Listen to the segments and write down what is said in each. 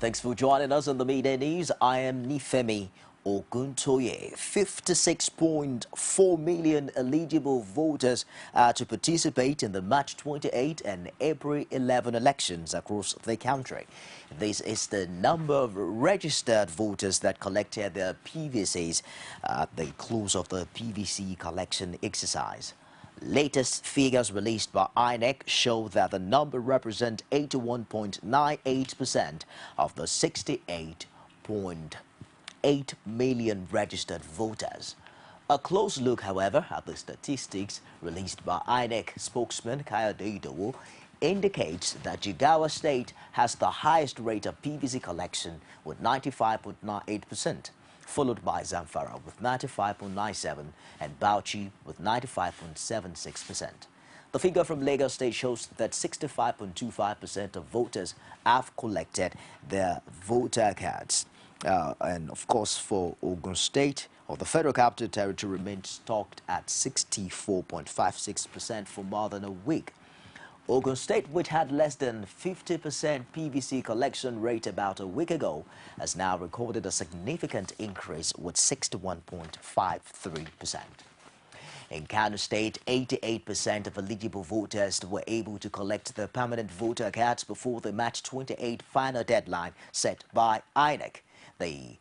Thanks for joining us on the Midday News. I am Nifemi Oguntoye. 56.4 million eligible voters are to participate in the March 28 and April 11 elections across the country. This is the number of registered voters that collected their PVCs at the close of the PVC collection exercise. Latest figures released by INEC show that the number represents 81.98% of the 68.8 million registered voters. A close look, however, at the statistics released by INEC spokesman Kayode Idowu indicates that Jigawa State has the highest rate of PVC collection with 95.98%. Followed by Zamfara with 95.97% and Bauchi with 95.76%. The figure from Lagos State shows that 65.25% of voters have collected their voter cards. And of course, for Ogun State, or the Federal Capital Territory, remains stocked at 64.56% for more than a week. Ogun State, which had less than 50% PVC collection rate about a week ago, has now recorded a significant increase with 61.53%. In Kano State, 88% of eligible voters were able to collect their permanent voter cards before the March 28 final deadline set by INEC. The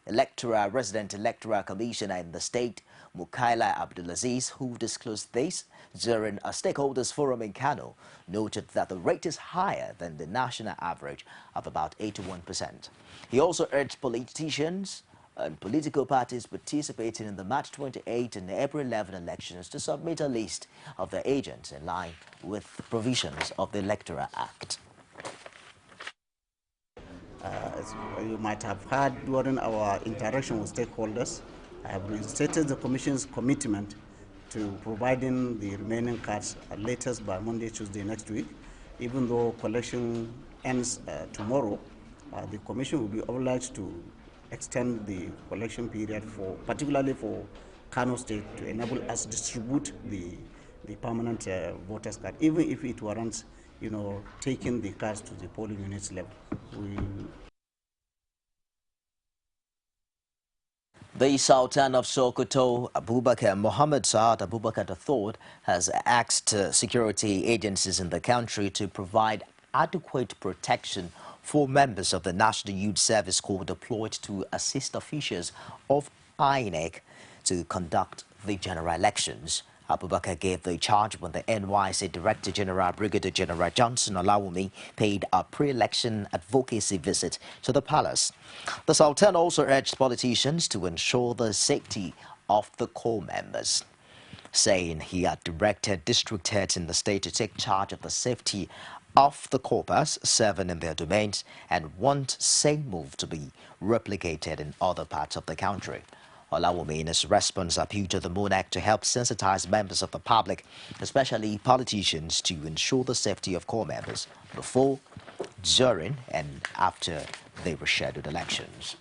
Resident Electoral Commissioner in the state, Mukaila Abdulaziz, who disclosed this during a stakeholders forum in Kano, noted that the rate is higher than the national average of about 81%. He also urged politicians and political parties participating in the March 28 and April 11 elections to submit a list of their agents in line with the provisions of the Electoral Act. As you might have heard during our interaction with stakeholders, I have restated the Commission's commitment to providing the remaining cards latest by Monday, Tuesday next week. Even though collection ends tomorrow, the Commission will be obliged to extend the collection period particularly for Kano State, to enable us to distribute the permanent voters card, even if it warrants, taking the cards to the polling units level. The Sultan of Sokoto, Mohammed Saad Abubakar III, has asked security agencies in the country to provide adequate protection for members of the National Youth Service Corps deployed to assist officials of INEC to conduct the general elections. Abubakar gave the charge when the NYC Director General Brigadier General Johnson Olawumi paid a pre-election advocacy visit to the palace. The Sultan also urged politicians to ensure the safety of the corps members, saying he had directed district heads in the state to take charge of the safety of the corps serving in their domains and want same move to be replicated in other parts of the country. Olawumi, in his response, appealed to the monarch to help sensitize members of the public, especially politicians, to ensure the safety of corps members before, during, and after the rescheduled elections.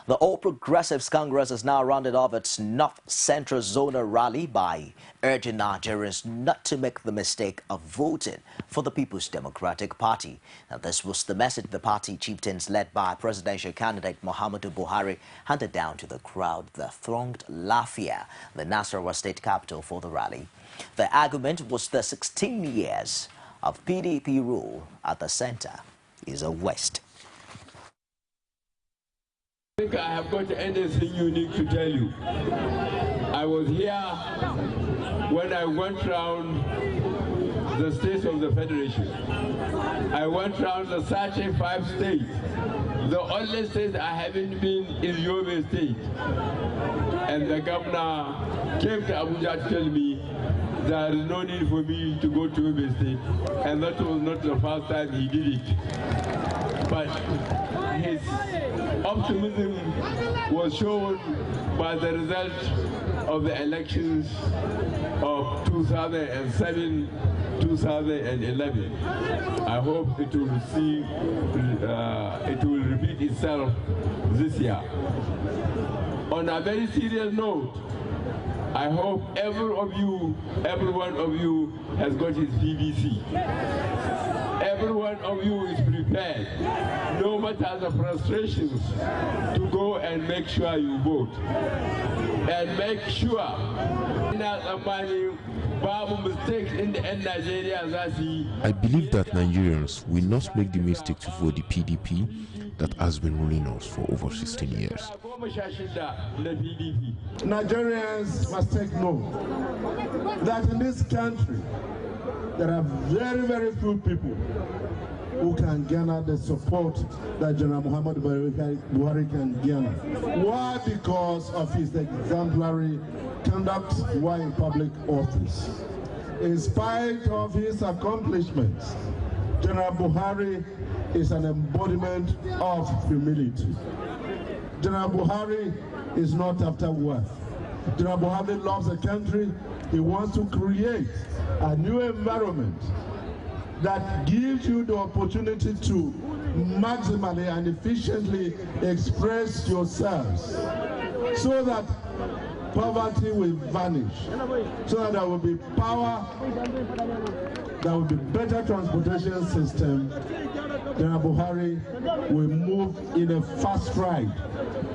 The All Progressives Congress has now rounded off its North Central Zonal rally by urging Nigerians not to make the mistake of voting for the People's Democratic Party. Now, this was the message the party chieftains led by presidential candidate Muhammadu Buhari handed down to the crowd that thronged Lafia, the Nasarawa state capital, for the rally. The argument was the 16 years of PDP rule at the center is a waste. I think I have got anything unique to tell you. I was here when I went round the states of the Federation. I went round the 35 states. The only state I haven't been is Yobe State. And the governor came to Abuja to tell me there is no need for me to go to Yobe State. And that was not the first time he did it. But his optimism was shown by the result of the elections of 2007, 2011. I hope it will repeat itself this year. On a very serious note, I hope every one of you has got his PVC. every one of you is prepared, no matter the frustrations, to go and make sure you vote. And make sure I believe that Nigerians will not make the mistake to vote the PDP that has been ruling us for over 16 years. Nigerians must take note that in this country there are very, very few people who can garner the support that General Muhammad Buhari can garner. Why? Because of his exemplary conduct while in public office. In spite of his accomplishments, General Buhari is an embodiment of humility. General Buhari is not after wealth. General Buhari loves the country. He wants to create a new environment that gives you the opportunity to maximally and efficiently express yourselves so that poverty will vanish, so that there will be power, there will be better transportation system. General Buhari will move in a fast ride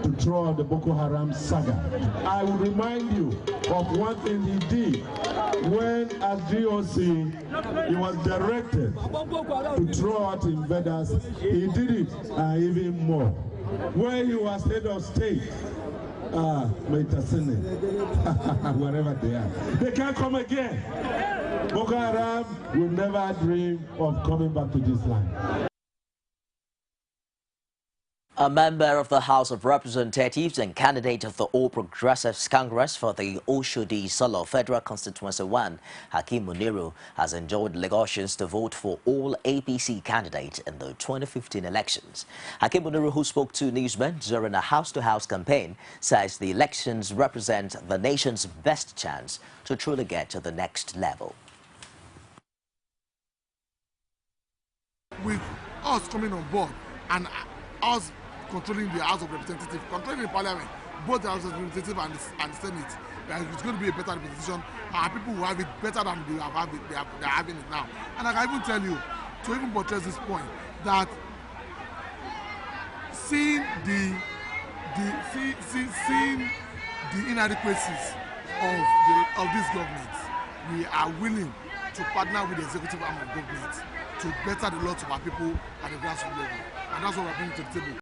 to throw out the Boko Haram saga. I will remind you of one thing he did when, as GOC, he was directed to throw out invaders. He did it even more. When he was head of state, wherever they are, they can't come again. Boko Haram will never dream of coming back to this land. A member of the House of Representatives and candidate of the All Progressives Congress for the Oshodi Solo Federal Constituency 1, Hakeem Muniru, has enjoined Lagosians to vote for all APC candidates in the 2015 elections. Hakeem Muniru, who spoke to newsmen during a house-to-house campaign, says the elections represent the nation's best chance to truly get to the next level. With us coming on board and us controlling the House of Representatives, controlling the Parliament, both the House of Representatives and the Senate, it's going to be a better representation, and people will have it better than they are having it now. And I can even tell you, to even buttress this point, that seeing the inadequacies of this government, we are willing to partner with the executive arm of government to better the lot of our people at the grassroots level. And that's what we're bringing to the table.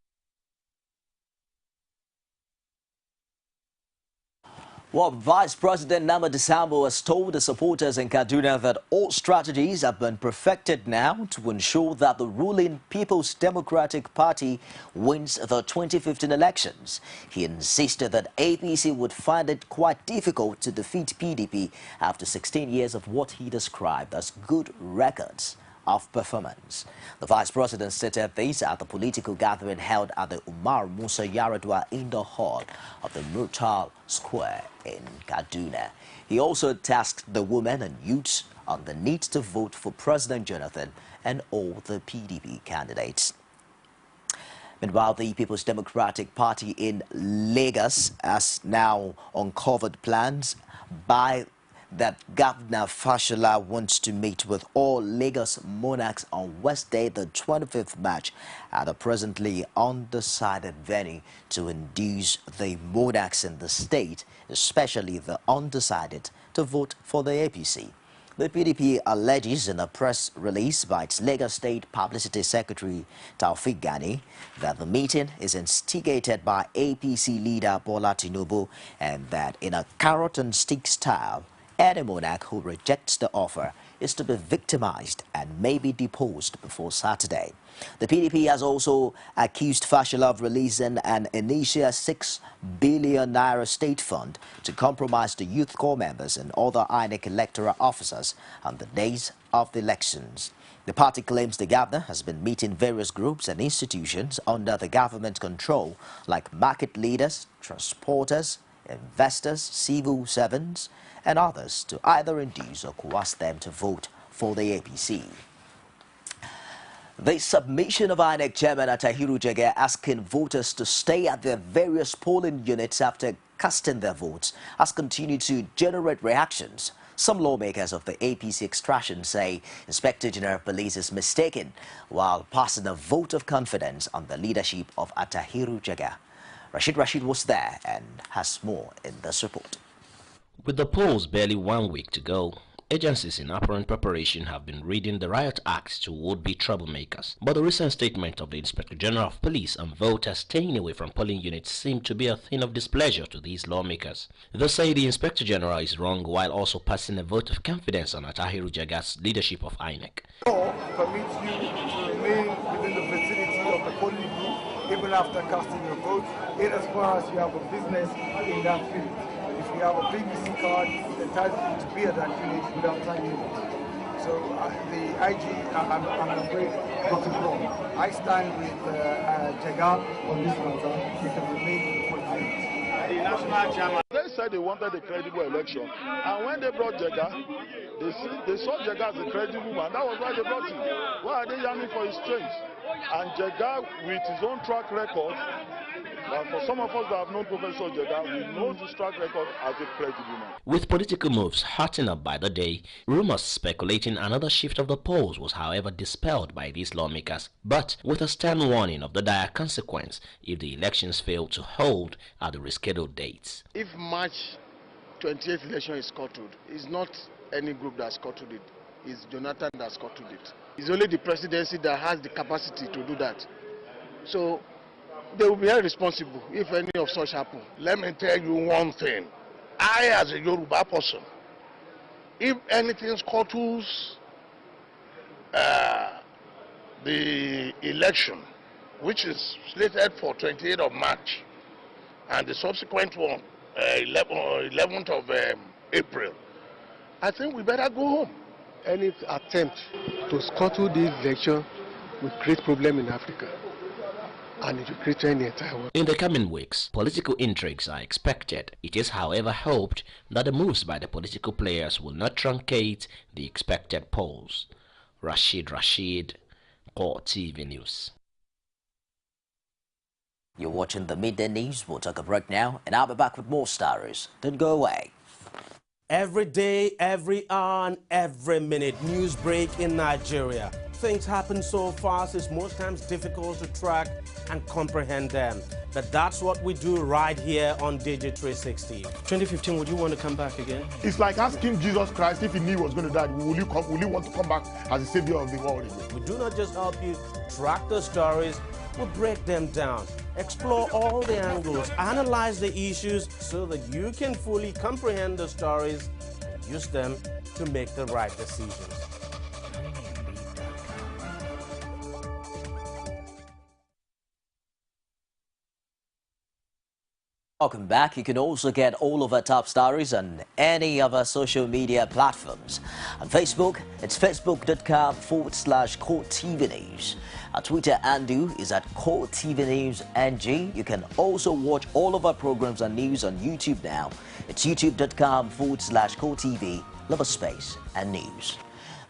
Well, Vice President Namadi Sambo has told the supporters in Kaduna that all strategies have been perfected now to ensure that the ruling People's Democratic Party wins the 2015 elections. He insisted that APC would find it quite difficult to defeat PDP after 16 years of what he described as good records of performance. The Vice President stated this at the political gathering held at the Umar Musa Yaradua Indoor Hall of the Murtal Square in Kaduna. He also tasked the women and youths on the need to vote for President Jonathan and all the PDP candidates. Meanwhile, the People's Democratic Party in Lagos has now uncovered plans by that Governor Fashola wants to meet with all Lagos monarchs on Wednesday, the 25th March, at a presently undecided venue to induce the monarchs in the state, especially the undecided, to vote for the APC. The PDP alleges in a press release by its Lagos State Publicity Secretary Taufik Gani that the meeting is instigated by APC leader Bola Tinubu and that in a carrot and stick style, any monarch who rejects the offer is to be victimized and may be deposed before Saturday. The PDP has also accused Fashola of releasing an initial 6 billion naira state fund to compromise the youth corps members and other INEC electoral officers on the days of the elections. The party claims the governor has been meeting various groups and institutions under the government control, like market leaders, transporters, investors, civil servants, and others to either induce or coerce them to vote for the APC. The submission of INEC Chairman Atahiru Jege asking voters to stay at their various polling units after casting their votes has continued to generate reactions. Some lawmakers of the APC extraction say Inspector General of Police is mistaken while passing a vote of confidence on the leadership of Atahiru Jega. Rashid was there and has more in this report. With the polls barely 1 week to go, agencies in apparent preparation have been reading the riot acts to would-be troublemakers. But the recent statement of the Inspector General of Police on voters staying away from polling units seemed to be a thing of displeasure to these lawmakers. They say the Inspector General is wrong while also passing a vote of confidence on Atahiru Jaga's leadership of INEC. Law permits you to remain within the vicinity of the polling booth even after casting your vote, in as far as you have a business in that field. If you have a PVC card, it entitles you to be at that unit without signing it. So the IG, I'm afraid, got it wrong. I stand with Jega on this matter. You can remain in the polling unit. The national chairman. They said they wanted a credible election, and when they brought Jega, they saw Jega as a credible man. That was why they brought him. Why are they yearning for his strength? And Jega, with his own track record, for some of us that have known Professor Jega, we know his track record as a credible man. With political moves hotting up by the day, rumors speculating another shift of the polls was however dispelled by these lawmakers, but with a stern warning of the dire consequence if the elections fail to hold at the rescheduled dates. If March 28th election is scuttled, it's not any group that scuttled it, it's Jonathan that scuttled it. It's only the presidency that has the capacity to do that. So they will be held responsible if any of such happen. Let me tell you one thing. I, as a Yoruba person, if anything scuttles the election, which is slated for 28th of March, and the subsequent one, 11th of April, I think we better go home. Any attempt to scuttle this election will create problem in Africa, and it will create the entire world. In the coming weeks, political intrigues are expected. It is, however, hoped that the moves by the political players will not truncate the expected polls. Rashid, CoreTV News. You're watching the Midday News. We'll take a break now, and I'll be back with more stories. Don't go away. Every day, every hour, and every minute, news break in Nigeria. Things happen so fast, it's most times difficult to track and comprehend them. But that's what we do right here on Digit 360. 2015, would you want to come back again? It's like asking Jesus Christ if he knew he was going to die, will you want to come back as the savior of the world again? We do not just help you track the stories, we break them down, explore all the angles, analyze the issues so that you can fully comprehend the stories and use them to make the right decisions. Welcome back. You can also get all of our top stories on any of our social media platforms. On Facebook, it's facebook.com/CoreTV News. Our Twitter handle is at CoreTV News NG. You can also watch all of our programs and news on YouTube now. It's youtube.com/CoreTV, level space and news.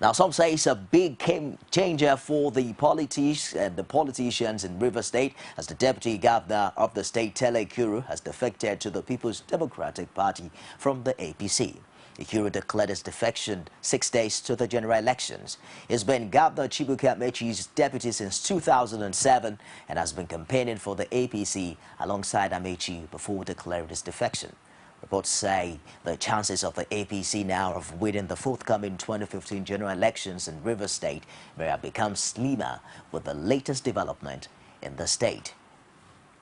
Now, some say it's a big game changer for the politicians in River State as the Deputy Governor of the state, Akure, has defected to the People's Democratic Party from the APC. Akure declared his defection 6 days to the general elections. He's been Governor Chibuike Amechi's deputy since 2007 and has been campaigning for the APC alongside Amechi before declaring his defection. Reports say the chances of the APC now of winning the forthcoming 2015 general elections in River State may have become slimmer with the latest development in the state.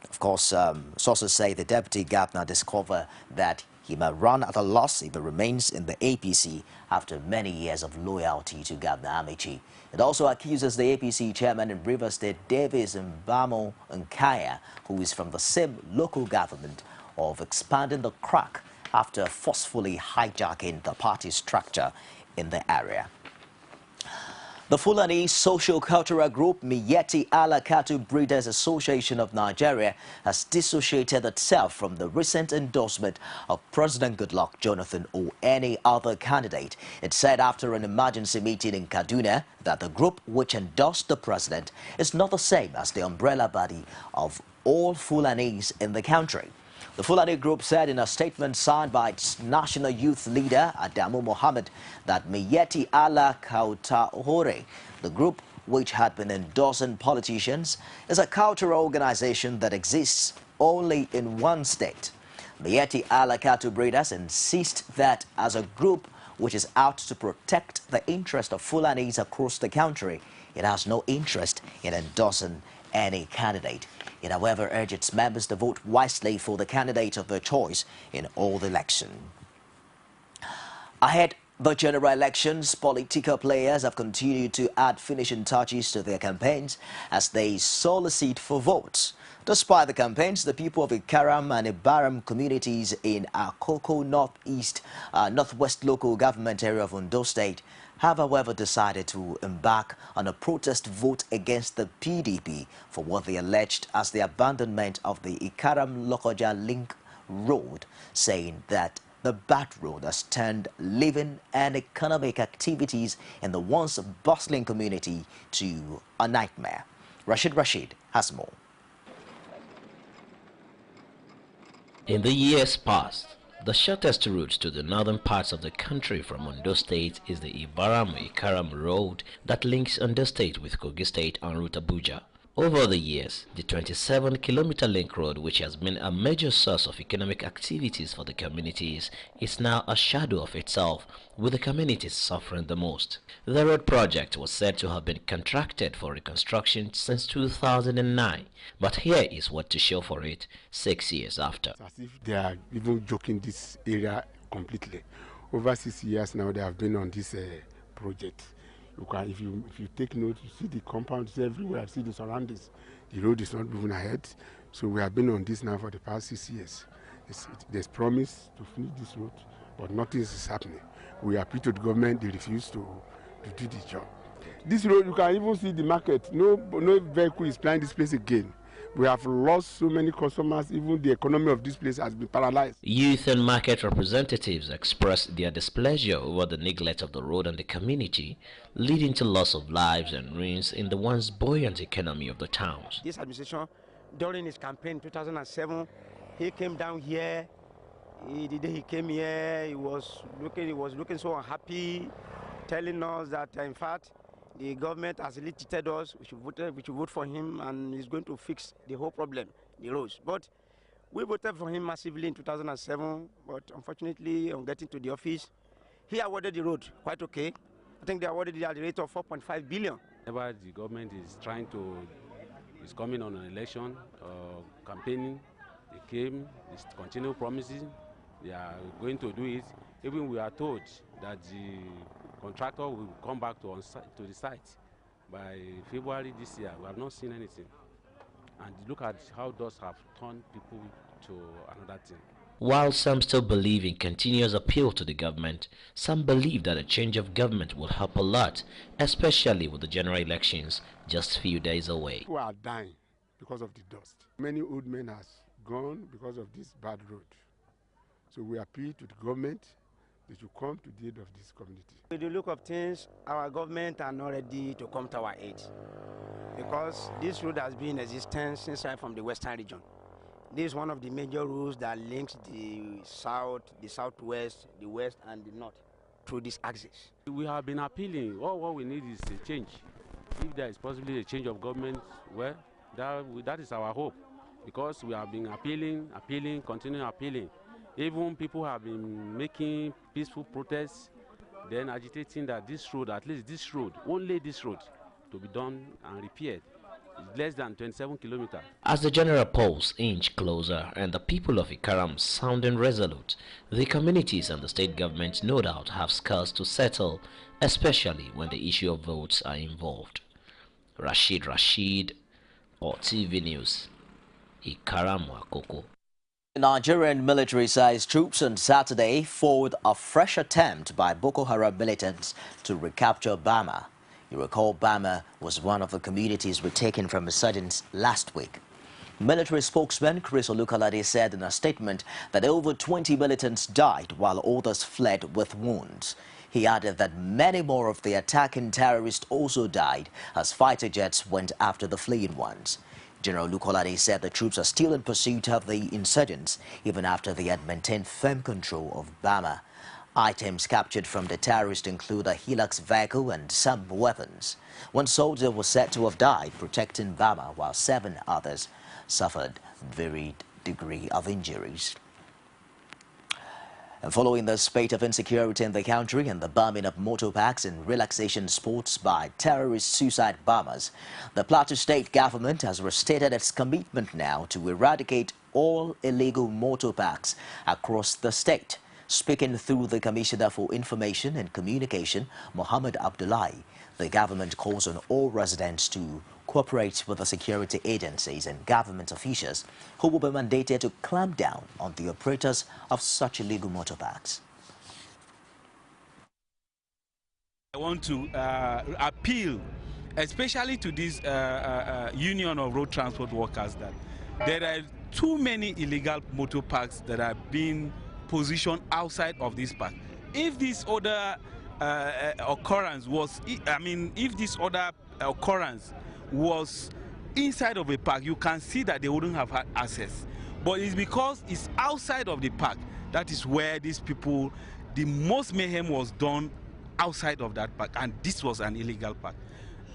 Of course, sources say the deputy governor discovered that he may run at a loss if he remains in the APC after many years of loyalty to Governor Amechi. It also accuses the APC chairman in River State, Davis Mbamo Nkaya, who is from the same local government, of expanding the crack after forcefully hijacking the party structure in the area. The Fulani social-cultural group Miyetti Allah Cattle Breeders Association of Nigeria has dissociated itself from the recent endorsement of President Goodluck Jonathan or any other candidate. It said after an emergency meeting in Kaduna that the group which endorsed the president is not the same as the umbrella body of all Fulanis in the country. The Fulani group said in a statement signed by its national youth leader, Adamu Mohammed, that Miyeti Allah Kautahore, the group which had been endorsing politicians, is a cultural organization that exists only in one state. Miyeti Allah cattle breeders insist that as a group which is out to protect the interest of Fulanis across the country, it has no interest in endorsing any candidate. It, however, urged its members to vote wisely for the candidate of their choice in all the election. Ahead the general elections, political players have continued to add finishing touches to their campaigns as they solicit for votes. Despite the campaigns, the people of Ikaram and Ibaram communities in Akoko Northwest local government area of Ondo State have, however, decided to embark on a protest vote against the PDP for what they alleged as the abandonment of the Ikaram Lahoja link road, saying that the bad road has turned living and economic activities in the once bustling community to a nightmare. Rashid has more. In the years past, the shortest route to the northern parts of the country from Ondo State is the Ibaram-Ikaram road that links Ondo State with Kogi State en route Abuja. Over the years, the 27-kilometer link road, which has been a major source of economic activities for the communities, is now a shadow of itself, with the communities suffering the most. The road project was said to have been contracted for reconstruction since 2009, but here is what to show for it 6 years after. As if they are even joking this area completely. Over 6 years now they have been on this project. If you take note, you see the compounds everywhere, see the surroundings. The road is not moving ahead. So we have been on this now for the past 6 years. There's promise to finish this road, but nothing is happening. We appeal to the government, they refuse to do the job. This road, you can even see the market. No vehicle is plying this place again. We have lost so many customers, even the economy of this place has been paralyzed. Youth and market representatives expressed their displeasure over the neglect of the road and the community, leading to loss of lives and ruins in the once buoyant economy of the towns. This administration, during his campaign in 2007, he came down here. The day he came here, he was looking so unhappy, telling us that in fact the government has really cheated us. We should vote for him, and he's going to fix the whole problem, the roads. But we voted for him massively in 2007. But unfortunately, on getting to the office, he awarded the road quite okay. I think they awarded it at the rate of 4.5 billion. Whenever the government is coming on an election campaigning, they came, they continue promising, they are going to do it. Even we are told that the contractor will come back to the site by February this year. We have not seen anything. And look at how those have turned people to another thing. While some still believe in continuous appeal to the government, some believe that a change of government will help a lot, especially with the general elections just a few days away. People are dying because of the dust. Many old men have gone because of this bad road. So we appeal to the government. They should come to the aid of this community. With the look of things, our government are not ready to come to our aid, because this road has been in existence since right from the western region. This is one of the major roads that links the south, the southwest, the west, and the north through this axis. We have been appealing. All what we need is a change. If there is possibly a change of government, well, that is our hope, because we have been appealing, continuing appealing. Even people have been making peaceful protests, then agitating that this road, at least this road, only this road, to be done and repaired. It's less than 27 kilometers. As the general polls inch closer and the people of Ikaram sounding resolute, the communities and the state government no doubt have scores to settle, especially when the issue of votes are involved. Rashid, CoreTV News, Ikaram Wakoko. Nigerian military-sized troops on Saturday foiled a fresh attempt by Boko Haram militants to recapture Bama. You recall Bama was one of the communities retaken from insurgents last week. Military spokesman Chris Olukolade said in a statement that over 20 militants died while others fled with wounds. He added that many more of the attacking terrorists also died as fighter jets went after the fleeing ones. General Olukolade said the troops are still in pursuit of the insurgents, even after they had maintained firm control of Bama. Items captured from the terrorists include a Hilux vehicle and some weapons. One soldier was said to have died protecting Bama, while 7 others suffered varied degree of injuries. And following the spate of insecurity in the country and the bombing of motorparks and relaxation sports by terrorist suicide bombers, the Plateau state government has restated its commitment now to eradicate all illegal motorparks across the state. Speaking through the Commissioner for Information and Communication, Mohammed Abdullahi, the government calls on all residents to cooperate with the security agencies and government officials who will be mandated to clamp down on the operators of such illegal motorparks. I want to appeal, especially to this Union of Road Transport Workers, that there are too many illegal motorparks that are being positioned outside of this park. If this other occurrence was, if this other occurrence was inside of a park, you can see that they wouldn't have had access. But it's because it's outside of the park, that is where these people, the most mayhem was done outside of that park, and this was an illegal park.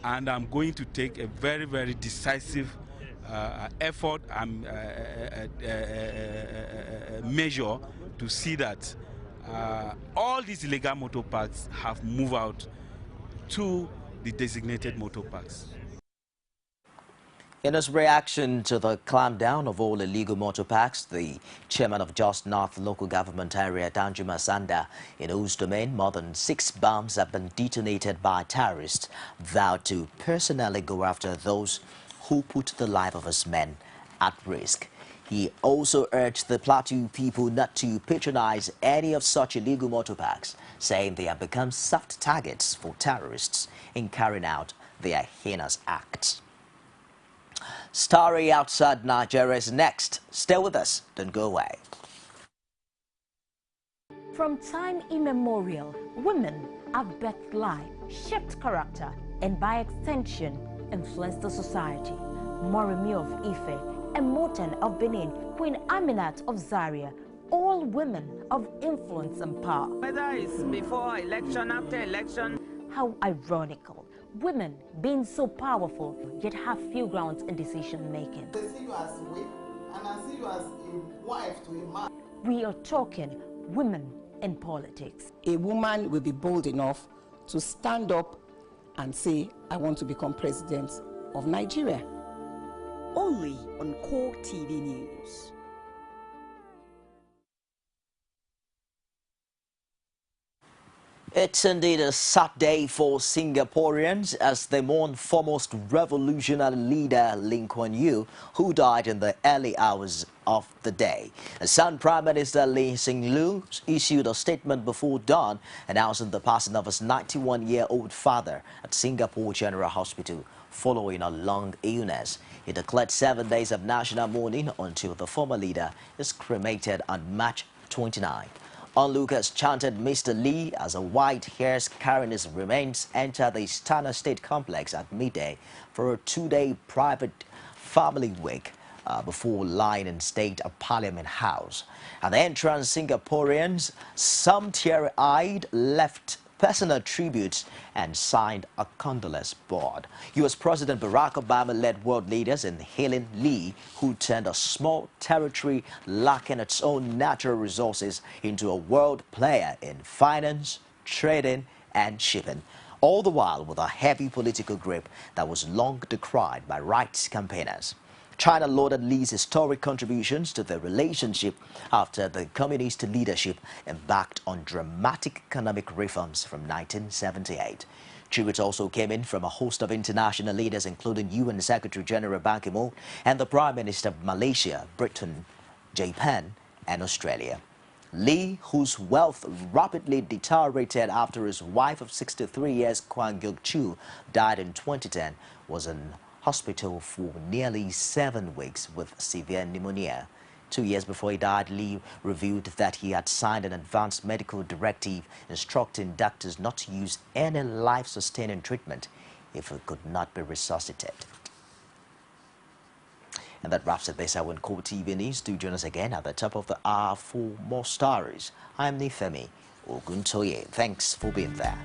And I'm going to take a very, very decisive effort and measure to see that all these illegal motor parks have moved out to the designated motor parks. In his reaction to the clampdown of all illegal motor parks, the chairman of Just North local government area, Danjuma Sanda, in whose domain more than 6 bombs have been detonated by terrorists, vowed to personally go after those who put the life of his men at risk. He also urged the Plateau people not to patronize any of such illegal motor parks, saying they have become soft targets for terrorists in carrying out their heinous acts. Story outside Nigeria is next. Stay with us, don't go away. From time immemorial, women have birthed life, shaped character, and by extension, influenced the society. Moremi of Ife, Emoten of Benin, Queen Aminat of Zaria, all women of influence and power. Whether it's before election, after election. How ironical. Women being so powerful, yet have few grounds in decision making. They see you as a wife, and I see you as a wife to a man. We are talking women in politics. A woman will be bold enough to stand up and say, I want to become president of Nigeria. Only on CoreTV News. It's indeed a sad day for Singaporeans as they mourn foremost revolutionary leader Kuan Yews, who died in the early hours of the day. Assam Prime Minister Lee Hsien Loong issued a statement before dawn announcing the passing of his 91-year-old father at Singapore General Hospital following a long illness. He declared 7 days of national mourning until the former leader is cremated on March 29. Onlookers chanted Mr. Lee as a white hearse carrying his remains entered the Istana State Complex at midday for a 2-day private family wake before lying in state at Parliament House. At the entrance, Singaporeans, some teary-eyed, left personal tributes and signed a condolence board. U.S. President Barack Obama led world leaders in hailing Lee, who turned a small territory lacking its own natural resources into a world player in finance, trading, and shipping, all the while with a heavy political grip that was long decried by rights campaigners. China lauded Lee's historic contributions to the relationship after the communist leadership embarked on dramatic economic reforms from 1978. Tributes also came in from a host of international leaders, including UN Secretary General Ban Ki-moon and the Prime Minister of Malaysia, Britain, Japan, and Australia. Lee, whose wealth rapidly deteriorated after his wife of 63 years, Kuan Yews, died in 2010, was in hospital for nearly 7 weeks with severe pneumonia. 2 years before he died, Lee revealed that he had signed an advanced medical directive instructing doctors not to use any life-sustaining treatment if it could not be resuscitated. And that wraps it this hour on CoreTV News. Do join us again at the top of the hour for more stories. I'm Nifemi Oguntoye. Thanks for being there.